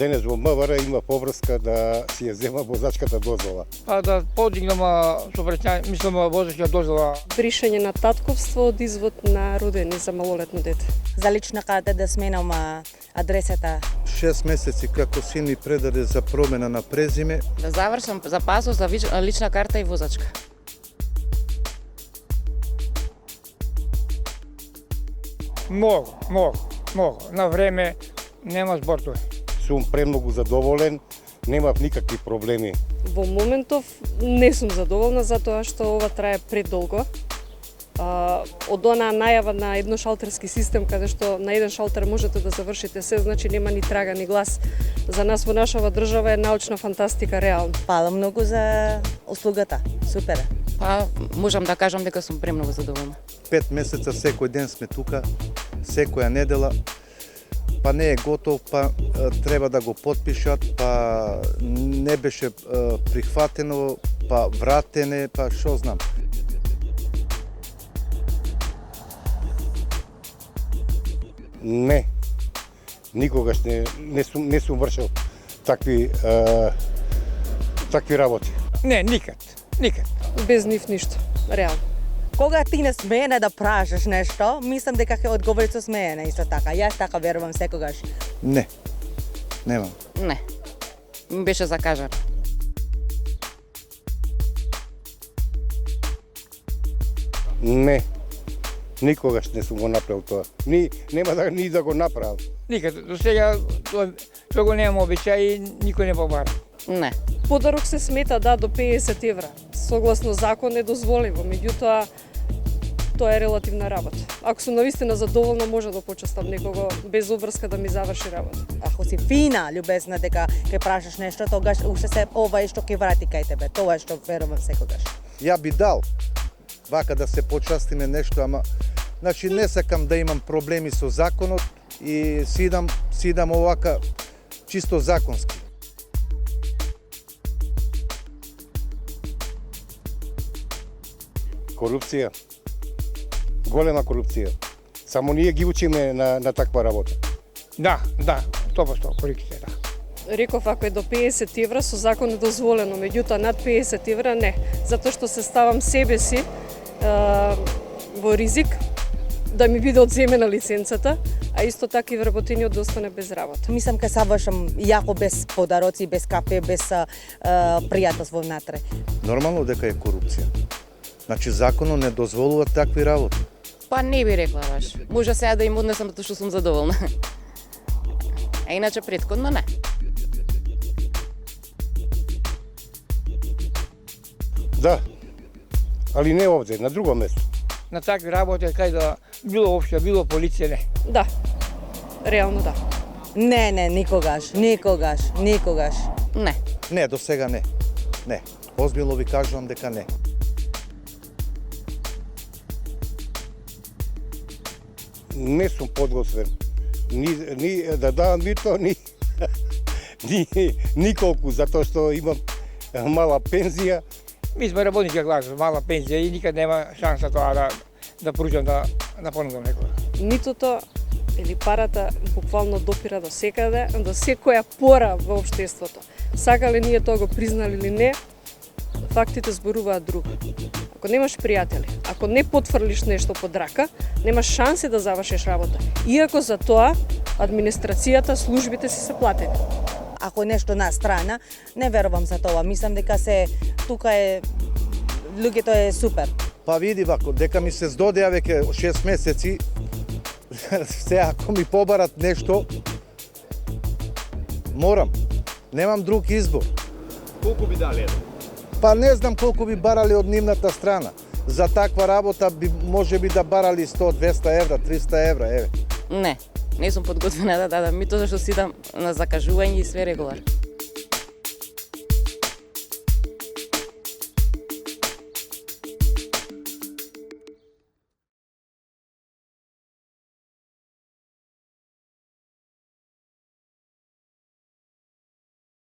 денес во МВР има поврска да си ја зема возачката дозвола. Па да подигнам возачка дозвола. Бришање на татковство од извод на родени за малолетно дете. За лична карта да сменам адресата. 6 месеци како син ми предаде за промена на презиме. Да завршам за пасос, за лична карта и возачка. Многу. На време нема збортови. Сум премногу задоволен, немав никакви проблеми. Во моментов не сум задоволна затоа што ова трае предолго. Од онаа најава на едношалтерски систем каде што на еден шалтер можете да завршите се, значи нема ни трага ни глас. За нас во нашава држава е научна фантастика реално. Фала многу за услугата. Супер. Па можам да кажам дека сум премногу задоволна. 5 месеца секој ден сме тука, секоја недела. Па не е готов, па треба да го потпишат, па не беше прихватено, па вратене, па шо знам. Не, никогаш не сум вршил такви работи. Не, никад. Без нив ништо, реално. Кога ти не смеене да прашаш нешто, мислам дека ќе одговори со смеене исто така. Јас така верувам секогаш. Не, немам. Не. Ми беше закажано. Не, никогаш не сум го направил тоа. Нема ни да го направам. Никад. До сега тоа го немам обичај и никој не побара. Не. Подарок се смета до 50 евра. Согласно закон е дозволиво, меѓутоа тоа е релативна работа. Ако сум навистина задоволна, може да почестам некого без обврска да ми заврши работа. Ако си фина, љубезна дека ќе прашаш нешто, тогаш уште се ова е што ќе врати кај тебе. Тоа е што верувам секогаш. Ја би дал вака да се почастиме нешто, ама значи не сакам да имам проблеми со законот и си идам овака чисто законски. Корупција. Голема корупција. Само ние ги учиме на таква работа. Да, тоа корупција, да. Реков, ако е до 50 евра, со закон е дозволено, меѓутоа над 50 евра не, затоа што се ставам себе си во ризик да ми биде одземена лиценцата, а исто така и вработениот да остане без работа. Мислам ке завршам јако без подароци, без кафе, без пријателство внатре. Нормално дека е корупција. Значи законот не дозволува такви работи. Па не би рекла баш. Може сега да им однесам затоа што сум задоволна. А иначе претходно не. Да, али не овде, на друго место. На такви работи, кај да било општа, било полиција, не. Да, реално да. Не, никогаш. Не. Не, до сега не. Не. Озбилно ви кажувам дека не. Не сум подготвен. Ни да давам мито, николку, затоа што имам мала пензија. Ми сме работничка класа, мала пензија и никад нема шанса тоа да пружам да понудам некоја. Митото или парата буквално допира до секаде, до секоја пора во општеството. Сакале ние тоа го признали или не, фактите зборуваат друго. Ако немаш пријатели, ако не потфрлиш нешто под рака, немаш шанси да завршиш работа. Иако за тоа администрацијата, службите си се платени. Ако нешто на страна, не верувам за тоа. Мислам дека тука е луѓето е супер. Па види вако, дека ми се здодеа веќе 6 месеци, се ако ми побарат нешто, морам. Немам друг избор. Колку би дали? Па не знам колку би барали од нивната страна. За таква работа би може би да барали 100, 200 евра, 300 евра, еве. Не сум подготвена да дадам мито, зашто си идам на закажување и све регулар.